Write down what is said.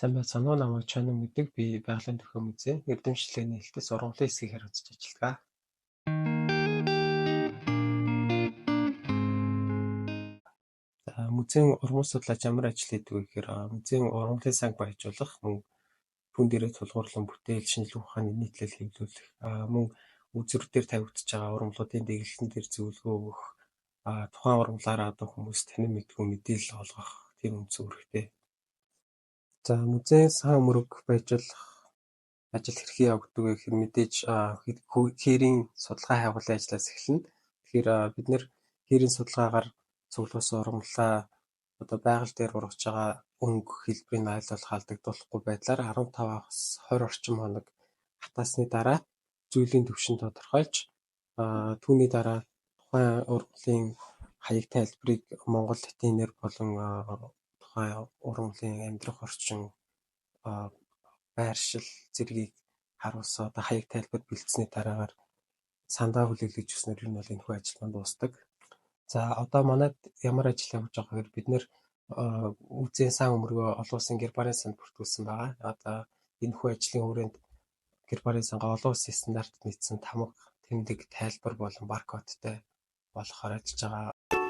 Сайн байцгаана уу? Намайг Чанар мэддэг. Би Байгалийн төрхөө музей эрдэмчлэгийн нээлттэй сургуулийн хэсгийг хариуцж ажилладаг. За музейн уран судлаач ямар ажил хийдэг вэ гэхээр музейн ургамлын санг баяжуулах, мөн түүн дээрээ тулгуурлан бүтээл, шинжлэх ухааны нийтлэл хэвлүүлэх, мөн үзүүр дээр тавигдж байгаа ургамлуудын дэглэлтэн дээр зөвлөгөө өгөх, тухайн ургамлаараа одоо хүмүүст танин мэдгүй мэдээлэл олгох тийм үндс үүрэгтэй. За музейн сан мөрөг баяжуулах ажил хэрхэн явагддаг вэ гэхээр мэдээж хээрийн судалгаа хайгуулын ажлаас эхэлнэ. Тэгэхээр бид нэр хээрийн судалгаагаар цуглуулсан ургамлаа одоо байгаль дээр ургаж байгаа өнгө хэлбэрийг ойлгох алдагдуулахгүй байдлаар 15-аас 20 орчим хоног хатаасны дараа зүйлийн түвшин тодорхойлж түүний дараа тухайн ургамлын хаяг тайлбарыг монгол латинээр болон тухайн ургамлын амьдрах орчин байршил зэргийг харуулсан одоо хаяг тайлбар бэлдсэний дараагаар сандаа хүлээлгэж өгснөөр ер нь бол энэхүү ажил маань дуусдаг. За одоо манайд ямар ажил явж байгаа гэхээр бид нэр музейн сан өмөргөө олон улсын гербарын санд бүртгүүлсэн байгаа. Одоо энэхүү ажлын хүрээнд гербарын сангаа олон улсын стандартад нийцсэн тамга, тэмдэг, тайлбар болон баркодтай болохоор ажиллаж байгаа.